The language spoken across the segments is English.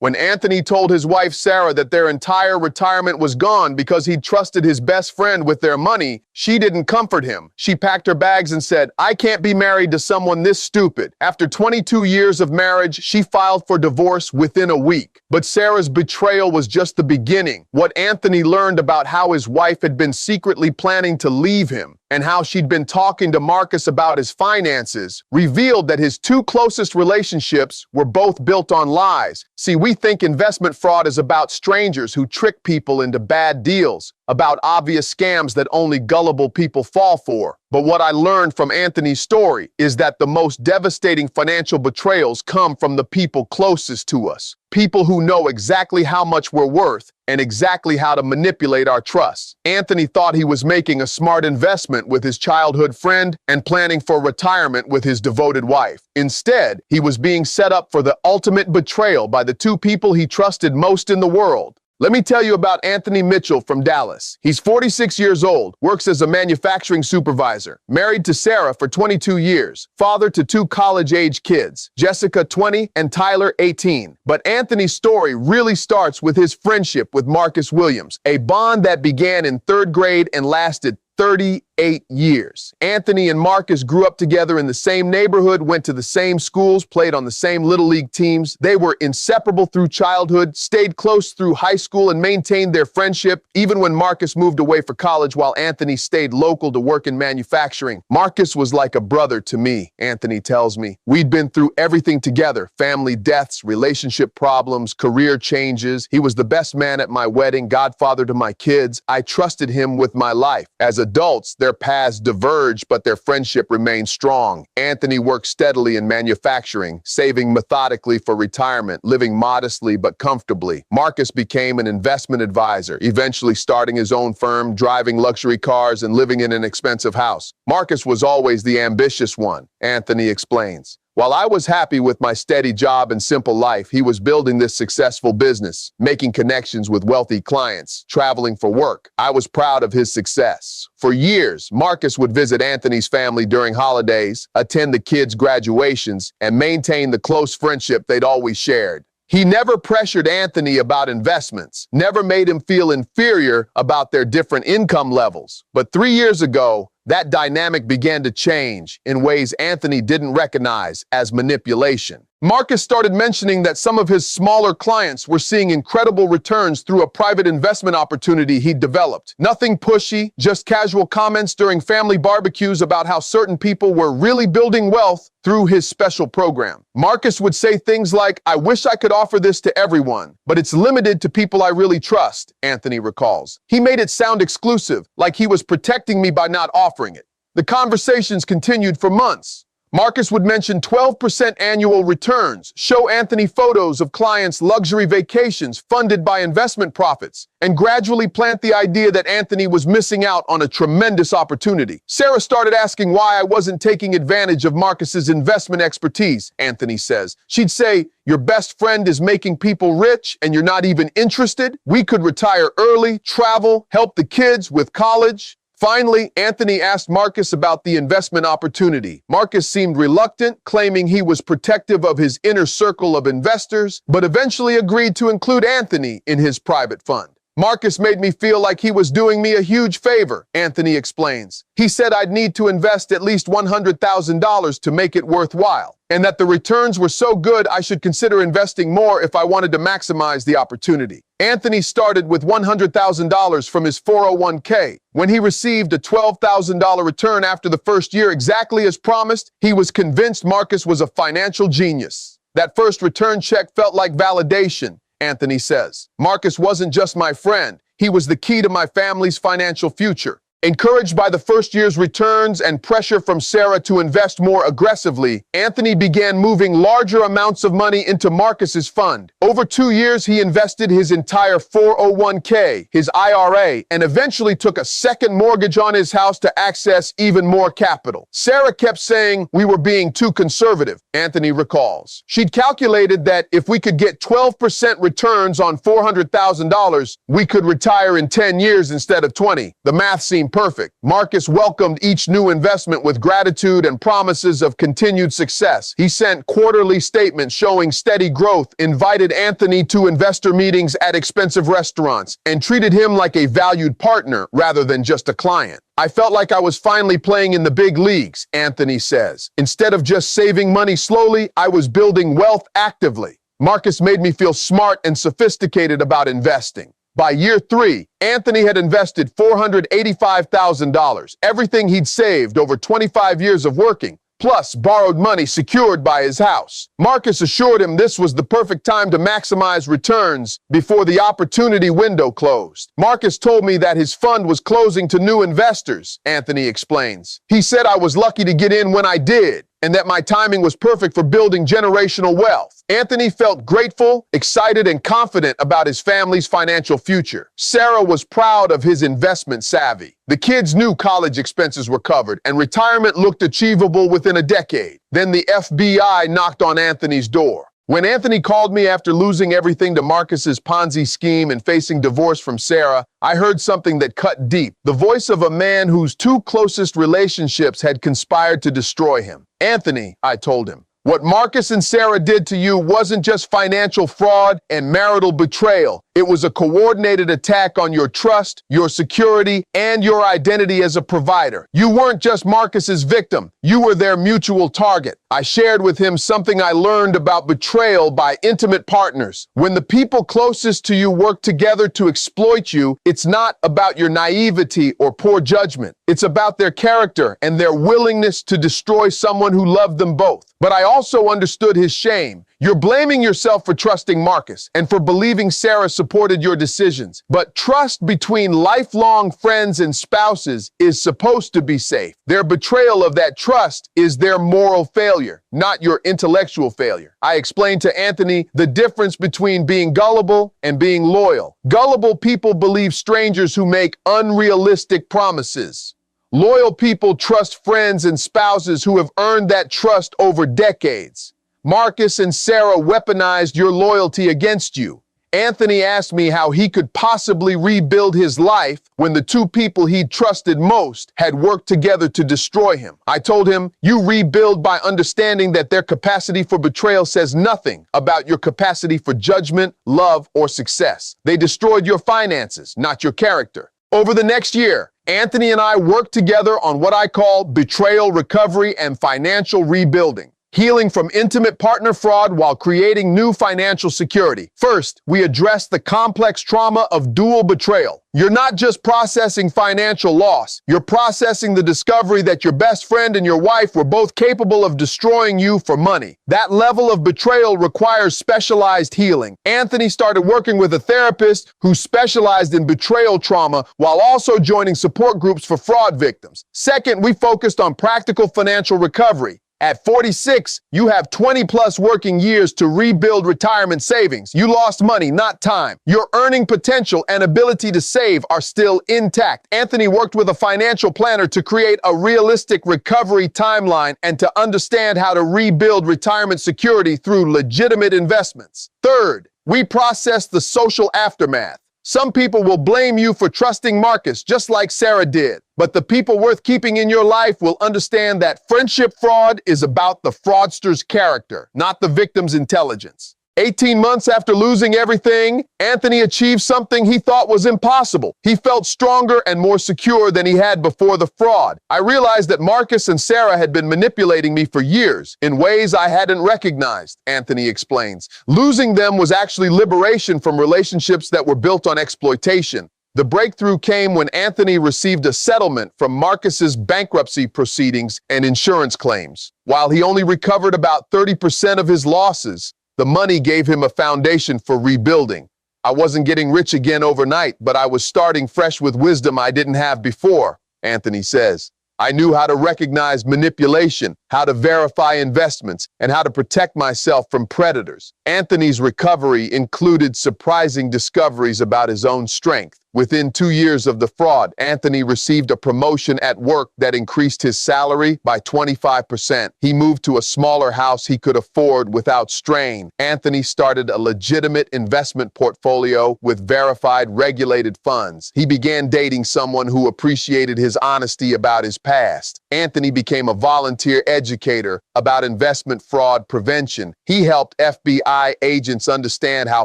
When Anthony told his wife Sarah that their entire retirement was gone because he'd trusted his best friend with their money, she didn't comfort him. She packed her bags and said, "I can't be married to someone this stupid." After 22 years of marriage, she filed for divorce within a week. But Sarah's betrayal was just the beginning. What Anthony learned about how his wife had been secretly planning to leave him and how she'd been talking to Marcus about his finances revealed that his two closest relationships were both built on lies. See, we think investment fraud is about strangers who trick people into bad deals, about obvious scams that only gullible people fall for. But what I learned from Anthony's story is that the most devastating financial betrayals come from the people closest to us. People who know exactly how much we're worth and exactly how to manipulate our trust. Anthony thought he was making a smart investment with his childhood friend and planning for retirement with his devoted wife. Instead, he was being set up for the ultimate betrayal by the two people he trusted most in the world. Let me tell you about Anthony Mitchell from Dallas. He's 46 years old, works as a manufacturing supervisor, married to Sarah for 22 years, father to two college-age kids, Jessica 20 and Tyler 18. But Anthony's story really starts with his friendship with Marcus Williams, a bond that began in 3rd grade and lasted 38 years. Anthony and Marcus grew up together in the same neighborhood, went to the same schools, played on the same little league teams. They were inseparable through childhood, stayed close through high school, and maintained their friendship even when Marcus moved away for college while Anthony stayed local to work in manufacturing. Marcus was like a brother to me, Anthony tells me. We'd been through everything together: family deaths, relationship problems, career changes. He was the best man at my wedding, godfather to my kids. I trusted him with my life. As adults, their paths diverged, but their friendship remained strong. Anthony worked steadily in manufacturing, saving methodically for retirement, living modestly but comfortably. Marcus became an investment advisor, eventually starting his own firm, driving luxury cars, and living in an expensive house. Marcus was always the ambitious one, Anthony explains. While I was happy with my steady job and simple life, he was building this successful business, making connections with wealthy clients, traveling for work. I was proud of his success. For years, Marcus would visit Anthony's family during holidays, attend the kids' graduations, and maintain the close friendship they'd always shared. He never pressured Anthony about investments, never made him feel inferior about their different income levels. But 3 years ago, that dynamic began to change in ways Anthony didn't recognize as manipulation. Marcus started mentioning that some of his smaller clients were seeing incredible returns through a private investment opportunity he'd developed. Nothing pushy, just casual comments during family barbecues about how certain people were really building wealth through his special program. Marcus would say things like, "I wish I could offer this to everyone, but it's limited to people I really trust," Anthony recalls. He made it sound exclusive, like he was protecting me by not offering it. The conversations continued for months. Marcus would mention 12% annual returns, show Anthony photos of clients' luxury vacations funded by investment profits, and gradually plant the idea that Anthony was missing out on a tremendous opportunity. Sarah started asking why I wasn't taking advantage of Marcus's investment expertise, Anthony says. She'd say, "Your best friend is making people rich and you're not even interested? We could retire early, travel, help the kids with college." Finally, Anthony asked Marcus about the investment opportunity. Marcus seemed reluctant, claiming he was protective of his inner circle of investors, but eventually agreed to include Anthony in his private fund. "Marcus made me feel like he was doing me a huge favor," Anthony explains. "He said I'd need to invest at least $100,000 to make it worthwhile, and that the returns were so good I should consider investing more if I wanted to maximize the opportunity." Anthony started with $100,000 from his 401k. When he received a $12,000 return after the first year, exactly as promised, he was convinced Marcus was a financial genius. "That first return check felt like validation," Anthony says. "Marcus wasn't just my friend. He was the key to my family's financial future." Encouraged by the first year's returns and pressure from Sarah to invest more aggressively, Anthony began moving larger amounts of money into Marcus's fund. Over 2 years, he invested his entire 401k, his IRA, and eventually took a second mortgage on his house to access even more capital. Sarah kept saying we were being too conservative, Anthony recalls. She'd calculated that if we could get 12% returns on $400,000, we could retire in 10 years instead of 20. The math seemed perfect. Marcus welcomed each new investment with gratitude and promises of continued success. He sent quarterly statements showing steady growth, invited Anthony to investor meetings at expensive restaurants, and treated him like a valued partner rather than just a client. I felt like I was finally playing in the big leagues, Anthony says. Instead of just saving money slowly, I was building wealth actively. Marcus made me feel smart and sophisticated about investing. By year 3, Anthony had invested $485,000, everything he'd saved over 25 years of working, plus borrowed money secured by his house. Marcus assured him this was the perfect time to maximize returns before the opportunity window closed. Marcus told me that his fund was closing to new investors, Anthony explains. He said I was lucky to get in when I did, and that my timing was perfect for building generational wealth. Anthony felt grateful, excited, and confident about his family's financial future. Sarah was proud of his investment savvy. The kids knew college expenses were covered, and retirement looked achievable within a decade. Then the FBI knocked on Anthony's door. When Anthony called me after losing everything to Marcus's Ponzi scheme and facing divorce from Sarah, I heard something that cut deep. The voice of a man whose 2 closest relationships had conspired to destroy him. Anthony, I told him, what Marcus and Sarah did to you wasn't just financial fraud and marital betrayal. It was a coordinated attack on your trust, your security, and your identity as a provider. You weren't just Marcus's victim. You were their mutual target. I shared with him something I learned about betrayal by intimate partners. When the people closest to you work together to exploit you, it's not about your naivety or poor judgment. It's about their character and their willingness to destroy someone who loved them both. But I also understood his shame. You're blaming yourself for trusting Marcus and for believing Sarah supported your decisions. But trust between lifelong friends and spouses is supposed to be safe. Their betrayal of that trust is their moral failure, not your intellectual failure. I explained to Anthony the difference between being gullible and being loyal. Gullible people believe strangers who make unrealistic promises. Loyal people trust friends and spouses who have earned that trust over decades. Marcus and Sarah weaponized your loyalty against you. Anthony asked me how he could possibly rebuild his life when the 2 people he'd trusted most had worked together to destroy him. I told him, you rebuild by understanding that their capacity for betrayal says nothing about your capacity for judgment, love, or success. They destroyed your finances, not your character. Over the next year, Anthony and I worked together on what I call betrayal recovery and financial rebuilding. Healing from intimate partner fraud while creating new financial security. First, we address the complex trauma of dual betrayal. You're not just processing financial loss, you're processing the discovery that your best friend and your wife were both capable of destroying you for money. That level of betrayal requires specialized healing. Anthony started working with a therapist who specialized in betrayal trauma while also joining support groups for fraud victims. Second, we focused on practical financial recovery. At 46, you have 20+ working years to rebuild retirement savings. You lost money, not time. Your earning potential and ability to save are still intact. Anthony worked with a financial planner to create a realistic recovery timeline and to understand how to rebuild retirement security through legitimate investments. Third, we processed the social aftermath. Some people will blame you for trusting Marcus, just like Sarah did. But the people worth keeping in your life will understand that friendship fraud is about the fraudster's character, not the victim's intelligence. 18 months after losing everything, Anthony achieved something he thought was impossible. He felt stronger and more secure than he had before the fraud. I realized that Marcus and Sarah had been manipulating me for years in ways I hadn't recognized, Anthony explains. Losing them was actually liberation from relationships that were built on exploitation. The breakthrough came when Anthony received a settlement from Marcus's bankruptcy proceedings and insurance claims. While he only recovered about 30% of his losses, the money gave him a foundation for rebuilding. I wasn't getting rich again overnight, but I was starting fresh with wisdom I didn't have before, Anthony says. I knew how to recognize manipulation, how to verify investments, and how to protect myself from predators. Anthony's recovery included surprising discoveries about his own strength. Within 2 years of the fraud, Anthony received a promotion at work that increased his salary by 25%. He moved to a smaller house he could afford without strain. Anthony started a legitimate investment portfolio with verified regulated funds. He began dating someone who appreciated his honesty about his past. Anthony became a volunteer educator about investment fraud prevention. He helped FBI agents understand how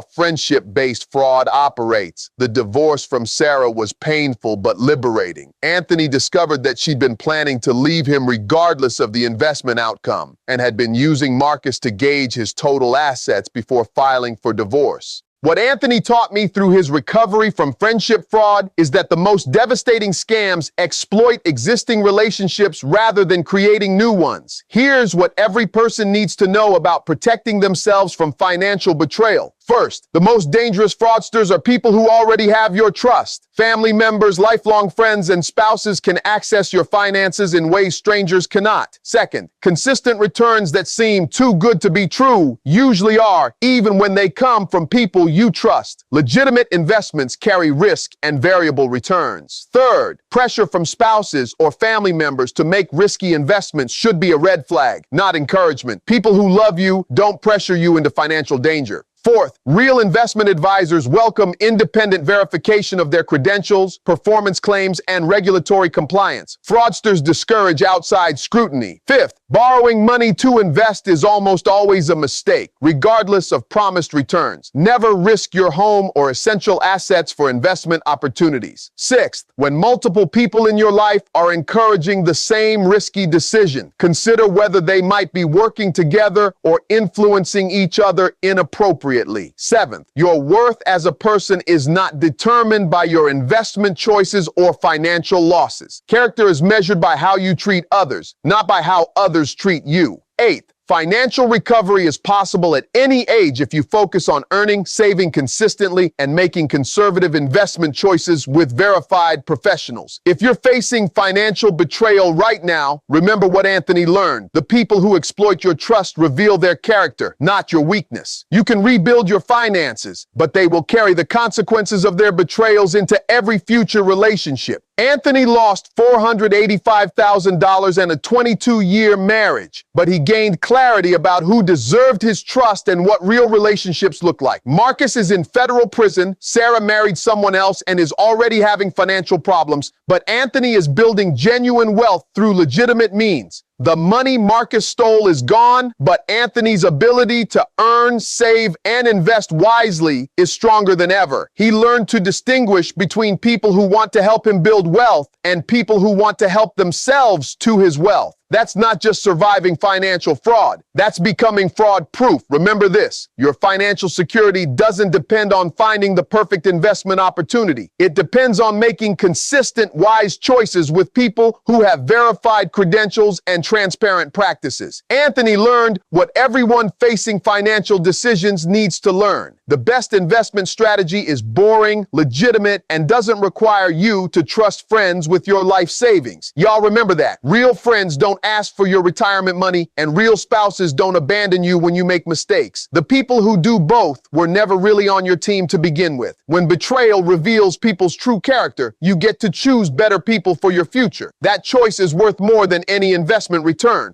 friendship-based fraud operates. The divorce from Sarah was painful but liberating. Anthony discovered that she'd been planning to leave him regardless of the investment outcome and had been using Marcus to gauge his total assets before filing for divorce. What Anthony taught me through his recovery from friendship fraud is that the most devastating scams exploit existing relationships rather than creating new ones. Here's what every person needs to know about protecting themselves from financial betrayal. First, the most dangerous fraudsters are people who already have your trust. Family members, lifelong friends, and spouses can access your finances in ways strangers cannot. Second, consistent returns that seem too good to be true usually are, even when they come from people you trust. Legitimate investments carry risk and variable returns. Third, pressure from spouses or family members to make risky investments should be a red flag, not encouragement. People who love you don't pressure you into financial danger. Fourth, real investment advisors welcome independent verification of their credentials, performance claims, and regulatory compliance. Fraudsters discourage outside scrutiny. Fifth, borrowing money to invest is almost always a mistake, regardless of promised returns. Never risk your home or essential assets for investment opportunities. Sixth, when multiple people in your life are encouraging the same risky decision, consider whether they might be working together or influencing each other inappropriately. Seventh, your worth as a person is not determined by your investment choices or financial losses. Character is measured by how you treat others, not by how others treat you. Eighth, financial recovery is possible at any age if you focus on earning, saving consistently, and making conservative investment choices with verified professionals. If you're facing financial betrayal right now, remember what Anthony learned. The people who exploit your trust reveal their character, not your weakness. You can rebuild your finances, but they will carry the consequences of their betrayals into every future relationship. Anthony lost $485,000 and a 22-year marriage, but he gained clarity about who deserved his trust and what real relationships look like. Marcus is in federal prison, Sarah married someone else and is already having financial problems, but Anthony is building genuine wealth through legitimate means. The money Marcus stole is gone, but Anthony's ability to earn, save, and invest wisely is stronger than ever. He learned to distinguish between people who want to help him build wealth and people who want to help themselves to his wealth. That's not just surviving financial fraud. That's becoming fraud-proof. Remember this, your financial security doesn't depend on finding the perfect investment opportunity. It depends on making consistent, wise choices with people who have verified credentials and transparent practices. Anthony learned what everyone facing financial decisions needs to learn. The best investment strategy is boring, legitimate, and doesn't require you to trust friends with your life savings. Y'all remember that. Real friends don't ask for your retirement money, and real spouses don't abandon you when you make mistakes. The people who do both were never really on your team to begin with. When betrayal reveals people's true character, you get to choose better people for your future. That choice is worth more than any investment return.